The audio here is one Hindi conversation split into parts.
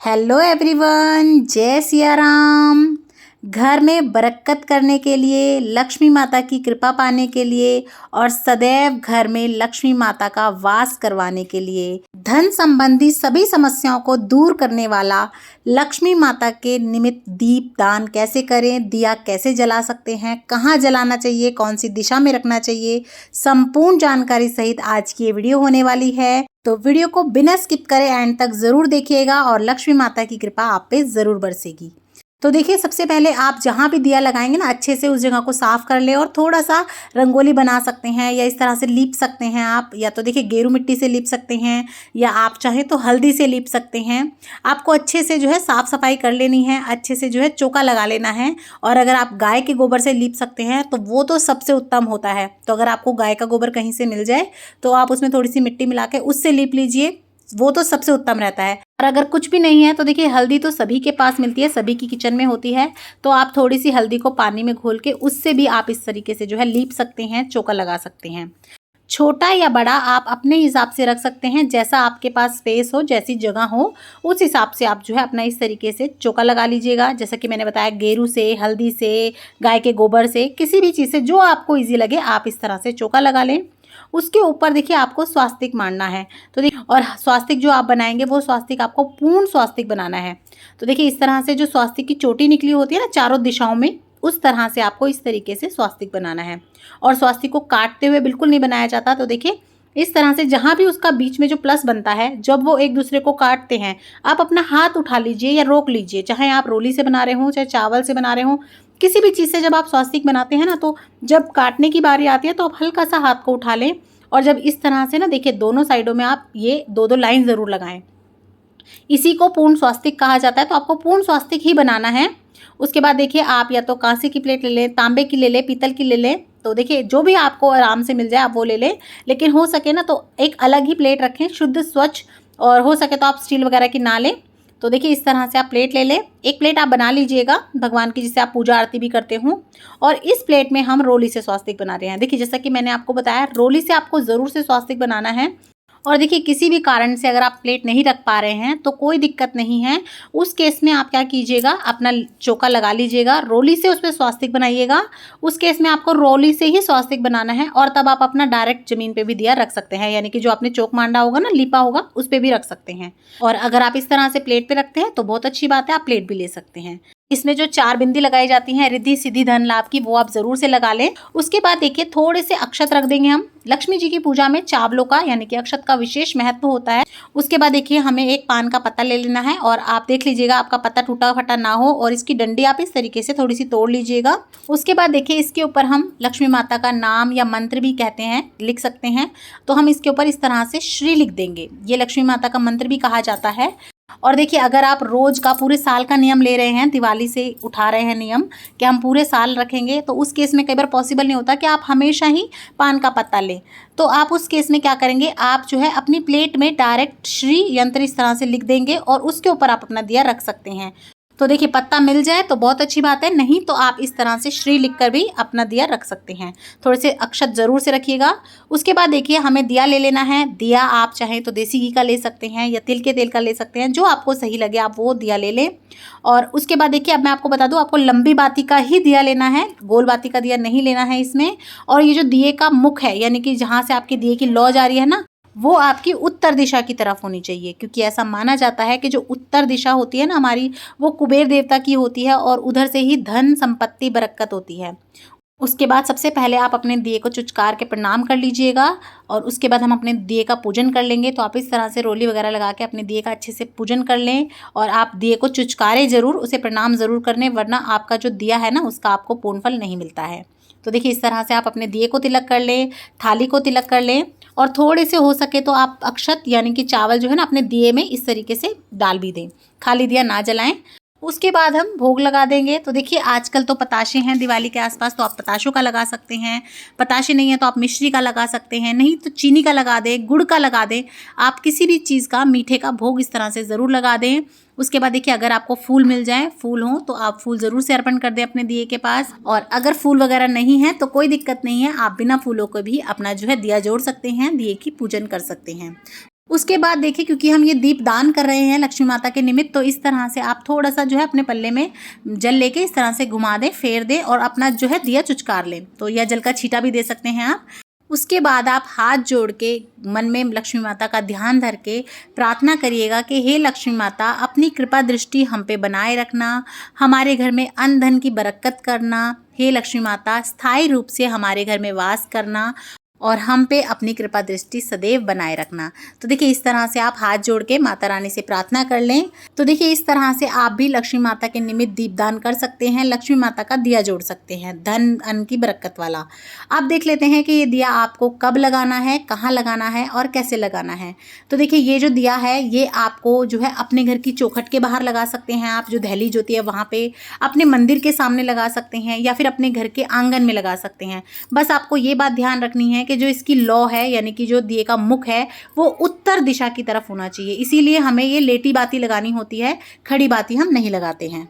हेलो एवरीवन, जय सिया राम। घर में बरकत करने के लिए, लक्ष्मी माता की कृपा पाने के लिए और सदैव घर में लक्ष्मी माता का वास करवाने के लिए, धन संबंधी सभी समस्याओं को दूर करने वाला लक्ष्मी माता के निमित्त दीप दान कैसे करें, दिया कैसे जला सकते हैं, कहाँ जलाना चाहिए, कौन सी दिशा में रखना चाहिए, संपूर्ण जानकारी सहित आज की ये वीडियो होने वाली है। तो वीडियो को बिना स्किप करे एंड तक ज़रूर देखिएगा और लक्ष्मी माता की कृपा आप पे ज़रूर बरसेगी। तो देखिए, सबसे पहले आप जहाँ भी दिया लगाएंगे ना, अच्छे से उस जगह को साफ़ कर ले और थोड़ा सा रंगोली बना सकते हैं या इस तरह से लीप सकते हैं आप, या तो देखिए गेरू मिट्टी से लीप सकते हैं या आप चाहें तो हल्दी से लीप सकते हैं। आपको अच्छे से जो है साफ़ सफाई कर लेनी है, अच्छे से जो है चौका लगा लेना है। और अगर आप गाय के गोबर से लीप सकते हैं तो वो तो सबसे उत्तम होता है। तो अगर आपको गाय का गोबर कहीं से मिल जाए तो आप उसमें थोड़ी सी मिट्टी मिला के उससे लीप लीजिए, वो तो सबसे उत्तम रहता है। और अगर कुछ भी नहीं है तो देखिए, हल्दी तो सभी के पास मिलती है, सभी की किचन में होती है। तो आप थोड़ी सी हल्दी को पानी में घोल के उससे भी आप इस तरीके से जो है लीप सकते हैं, चौका लगा सकते हैं। छोटा या बड़ा आप अपने हिसाब से रख सकते हैं, जैसा आपके पास स्पेस हो, जैसी जगह हो, उस हिसाब से आप जो है अपना इस तरीके से चौका लगा लीजिएगा। जैसा कि मैंने बताया, गेरू से, हल्दी से, गाय के गोबर से, किसी भी चीज़ से जो आपको ईजी लगे आप इस तरह से चौका लगा लें। उसके ऊपर देखिए आपको स्वास्तिक मारना है। तो देखिए, और स्वास्तिक जो आप बनाएंगे वो स्वास्तिक आपको पूर्ण स्वास्तिक बनाना है। तो देखिए, इस तरह से जो स्वास्तिक की चोटी निकली होती है ना चारों दिशाओं में, उस तरह से आपको इस तरीके से स्वास्तिक बनाना है। और स्वास्तिक को काटते हुए बिल्कुल नहीं बनाया जाता। तो देखिए, इस तरह से जहाँ भी उसका बीच में जो प्लस बनता है, जब वो एक दूसरे को काटते हैं, आप अपना हाथ उठा लीजिए या रोक लीजिए, चाहे आप रोली से बना रहे हो, चाहे चावल से बना रहे हो, किसी भी चीज़ से जब आप स्वास्तिक बनाते हैं ना, तो जब काटने की बारी आती है तो आप हल्का सा हाथ को उठा लें। और जब इस तरह से ना देखिए, दोनों साइडों में आप ये दो दो लाइन ज़रूर लगाएं। इसी को पूर्ण स्वास्तिक कहा जाता है। तो आपको पूर्ण स्वास्तिक ही बनाना है। उसके बाद देखिए, आप या तो कांसे की प्लेट ले लें, तांबे की ले लें, पीतल की ले लें। तो देखिए, जो भी आपको आराम से मिल जाए आप वो ले लें। लेकिन हो सके ना तो एक अलग ही प्लेट रखें, शुद्ध स्वच्छ। और हो सके तो आप स्टील वगैरह की ना लें। तो देखिए, इस तरह से आप प्लेट ले लें। एक प्लेट आप बना लीजिएगा भगवान की, जिससे आप पूजा आरती भी करते हो। और इस प्लेट में हम रोली से स्वास्तिक बना रहे हैं। देखिए, जैसा कि मैंने आपको बताया, रोली से आपको ज़रूर से स्वास्तिक बनाना है। और देखिए, किसी भी कारण से अगर आप प्लेट नहीं रख पा रहे हैं तो कोई दिक्कत नहीं है। उस केस में आप क्या कीजिएगा, अपना चौका लगा लीजिएगा, रोली से उस पर स्वास्तिक बनाइएगा। उस केस में आपको रोली से ही स्वास्तिक बनाना है। और तब आप अपना डायरेक्ट जमीन पे भी दिया रख सकते हैं, यानी कि जो आपने चौक मांडा होगा ना, लीपा होगा, उस पर भी रख सकते हैं। और अगर आप इस तरह से प्लेट पे रखते हैं तो बहुत अच्छी बात है, आप प्लेट भी ले सकते हैं। इसमें जो 4 बिंदी लगाई जाती हैं रिद्धि सिद्धि धन लाभ की, वो आप जरूर से लगा लें। उसके बाद देखिए, थोड़े से अक्षत रख देंगे हम। लक्ष्मी जी की पूजा में चावलों का यानी कि अक्षत का विशेष महत्व होता है। उसके बाद देखिए, हमें एक पान का पत्ता ले लेना है और आप देख लीजिएगा आपका पत्ता टूटा फटा ना हो, और इसकी डंडी आप इस तरीके से थोड़ी सी तोड़ लीजिएगा। उसके बाद देखिए, इसके ऊपर हम लक्ष्मी माता का नाम या मंत्र भी कहते हैं, लिख सकते हैं। तो हम इसके ऊपर इस तरह से श्री लिख देंगे। ये लक्ष्मी माता का मंत्र भी कहा जाता है। और देखिए, अगर आप रोज का पूरे साल का नियम ले रहे हैं, दिवाली से उठा रहे हैं नियम कि हम पूरे साल रखेंगे, तो उस केस में कई बार पॉसिबल नहीं होता कि आप हमेशा ही पान का पत्ता लें। तो आप उस केस में क्या करेंगे, आप जो है अपनी प्लेट में डायरेक्ट श्री यंत्र इस तरह से लिख देंगे और उसके ऊपर आप अपना दिया रख सकते हैं। तो देखिए, पत्ता मिल जाए तो बहुत अच्छी बात है, नहीं तो आप इस तरह से श्री लिखकर भी अपना दिया रख सकते हैं। थोड़े से अक्षत जरूर से रखिएगा। उसके बाद देखिए, हमें दिया ले लेना है। दिया आप चाहें तो देसी घी का ले सकते हैं या तिल के तेल का ले सकते हैं, जो आपको सही लगे आप वो दिया ले लें। और उसके बाद देखिए, अब मैं आपको बता दूं, आपको लंबी बाती का ही दिया लेना है, गोल बाती का दिया नहीं लेना है इसमें। और ये जो दिए का मुख है, यानी कि जहाँ से आपके दिए की लौ जा रही है ना, वो आपकी उत्तर दिशा की तरफ होनी चाहिए। क्योंकि ऐसा माना जाता है कि जो उत्तर दिशा होती है ना हमारी, वो कुबेर देवता की होती है और उधर से ही धन संपत्ति बरकत होती है। उसके बाद सबसे पहले आप अपने दिए को चुचकार के प्रणाम कर लीजिएगा। और उसके बाद हम अपने दिए का पूजन कर लेंगे। तो आप इस तरह से रोली वगैरह लगा के अपने दिए का अच्छे से पूजन कर लें। और आप दिए को चुचकारे ज़रूर, उसे प्रणाम ज़रूर करने, वरना आपका जो दिया है ना उसका आपको पूर्ण फल नहीं मिलता है। तो देखिए, इस तरह से आप अपने दिए को तिलक कर लें, थाली को तिलक कर लें। और थोड़े से हो सके तो आप अक्षत यानी कि चावल जो है ना अपने दिए में इस तरीके से डाल भी दें, खाली दिया ना जलाएं। उसके बाद हम भोग लगा देंगे। तो देखिए, आजकल तो पताशे हैं दिवाली के आसपास, तो आप पताशों का लगा सकते हैं। पताशे नहीं है तो आप मिश्री का लगा सकते हैं, नहीं तो चीनी का लगा दें, गुड़ का लगा दें। आप किसी भी चीज़ का, मीठे का भोग इस तरह से ज़रूर लगा दें। उसके बाद देखिए, अगर आपको फूल मिल जाए, फूल हो तो आप फूल ज़रूर से अर्पण कर दें अपने दिए के पास। और अगर फूल वगैरह नहीं है तो कोई दिक्कत नहीं है, आप बिना फूलों को भी अपना जो है दिया जोड़ सकते हैं, दिए की पूजन कर सकते हैं। उसके बाद देखिए, क्योंकि हम ये दीप दान कर रहे हैं लक्ष्मी माता के निमित्त, तो इस तरह से आप थोड़ा सा जो है अपने पल्ले में जल लेके इस तरह से घुमा दें, फेर दें और अपना जो है दिया चुचकार लें। तो यह जल का छींटा भी दे सकते हैं आप। उसके बाद आप हाथ जोड़ के मन में लक्ष्मी माता का ध्यान धर के प्रार्थना करिएगा कि हे लक्ष्मी माता, अपनी कृपा दृष्टि हम पे बनाए रखना, हमारे घर में अन्न धन की बरकत करना। हे लक्ष्मी माता, स्थायी रूप से हमारे घर में वास करना और हम पे अपनी कृपा दृष्टि सदैव बनाए रखना। तो देखिए, इस तरह से आप हाथ जोड़ के माता रानी से प्रार्थना कर लें। तो देखिए, इस तरह से आप भी लक्ष्मी माता के निमित्त दीपदान कर सकते हैं, लक्ष्मी माता का दिया जोड़ सकते हैं, धन अन्न की बरकत वाला। अब देख लेते हैं कि ये दिया आपको कब लगाना है, कहाँ लगाना है और कैसे लगाना है। तो देखिए, ये जो दिया है ये आपको जो है अपने घर की चौखट के बाहर लगा सकते हैं, आप जो दहलीज होती है वहाँ पे, अपने मंदिर के सामने लगा सकते हैं या फिर अपने घर के आंगन में लगा सकते हैं। बस आपको ये बात ध्यान रखनी है कि जो इसकी लौ है, यानी कि जो दिए का मुख है, वो उत्तर दिशा की तरफ होना चाहिए। इसीलिए हमें ये लेटी बाती लगानी होती है, खड़ी बाती हम नहीं लगाते हैं।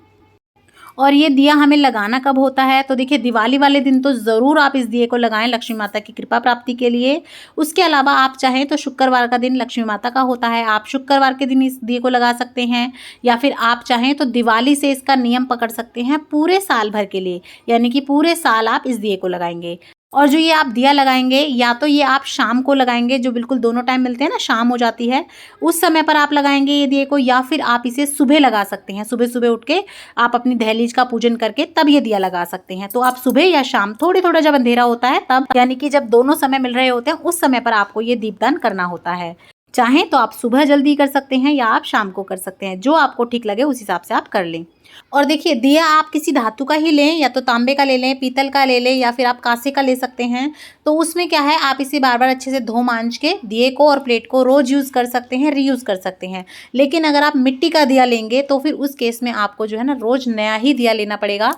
और ये दिया हमें लगाना कब होता है, तो देखिए, दिवाली वाले दिन तो ज़रूर आप इस दिए को लगाएं लक्ष्मी माता की कृपा प्राप्ति के लिए। उसके अलावा आप चाहें तो शुक्रवार का दिन लक्ष्मी माता का होता है, आप शुक्रवार के दिन इस दिए को लगा सकते हैं, या फिर आप चाहें तो दिवाली से इसका नियम पकड़ सकते हैं पूरे साल भर के लिए, यानी कि पूरे साल आप इस दिए को लगाएंगे। और जो ये आप दिया लगाएंगे, या तो ये आप शाम को लगाएंगे, जो बिल्कुल दोनों टाइम मिलते हैं ना, शाम हो जाती है उस समय पर आप लगाएंगे ये दिए को, या फिर आप इसे सुबह लगा सकते हैं। सुबह सुबह उठ के आप अपनी दहलीज का पूजन करके तब ये दिया लगा सकते हैं। तो आप सुबह या शाम, थोड़ी थोड़ा जब अंधेरा होता है तब, यानी कि जब दोनों समय मिल रहे होते हैं उस समय पर आपको ये दीपदान करना होता है। चाहें तो आप सुबह जल्दी कर सकते हैं या आप शाम को कर सकते हैं, जो आपको ठीक लगे उस हिसाब से आप कर लें। और देखिए, दिया आप किसी धातु का ही लें, या तो तांबे का ले लें, पीतल का ले लें, या फिर आप कांसे का ले सकते हैं। तो उसमें क्या है, आप इसे बार बार अच्छे से धो मांज के दिए को और प्लेट को रोज़ यूज़ कर सकते हैं, रीयूज़ कर सकते हैं। लेकिन अगर आप मिट्टी का दिया लेंगे तो फिर उस केस में आपको जो है ना रोज़ नया ही दिया लेना पड़ेगा।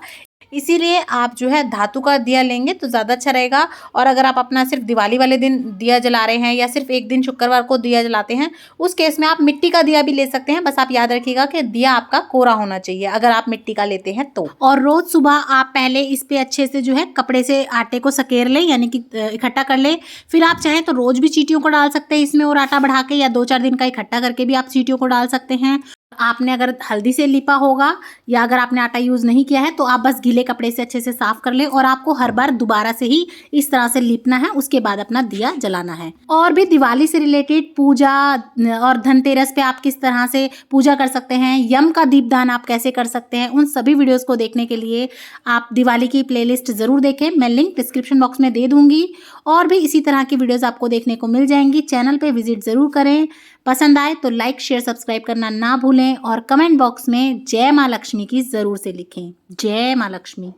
इसीलिए आप जो है धातु का दिया लेंगे तो ज़्यादा अच्छा रहेगा। और अगर आप अपना सिर्फ दिवाली वाले दिन दिया जला रहे हैं, या सिर्फ एक दिन शुक्रवार को दिया जलाते हैं, उस केस में आप मिट्टी का दिया भी ले सकते हैं। बस आप याद रखिएगा कि दिया आपका कोरा होना चाहिए अगर आप मिट्टी का लेते हैं तो। और रोज़ सुबह आप पहले इस पे अच्छे से जो है कपड़े से आटे को सकेर लें, यानी कि इकट्ठा कर लें। फिर आप चाहें तो रोज़ भी चींटियों को डाल सकते हैं इसमें, और आटा बढ़ा के, या 2-4 दिन का इकट्ठा करके भी आप चींटियों को डाल सकते हैं। आपने अगर हल्दी से लिपा होगा, या अगर आपने आटा यूज़ नहीं किया है, तो आप बस गीले कपड़े से अच्छे से साफ कर लें, और आपको हर बार दोबारा से ही इस तरह से लिपना है, उसके बाद अपना दिया जलाना है। और भी दिवाली से रिलेटेड पूजा और धनतेरस पे आप किस तरह से पूजा कर सकते हैं, यम का दीपदान आप कैसे कर सकते हैं, उन सभी वीडियोस को देखने के लिए आप दिवाली की प्लेलिस्ट ज़रूर देखें। मैं लिंक डिस्क्रिप्शन बॉक्स में दे दूँगी। और भी इसी तरह की वीडियोज़ आपको देखने को मिल जाएंगी। चैनल पर विजिट ज़रूर करें। पसंद आए तो लाइक शेयर सब्सक्राइब करना ना भूलें, और कमेंट बॉक्स में जय माँ लक्ष्मी की ज़रूर से लिखें। जय माँ लक्ष्मी।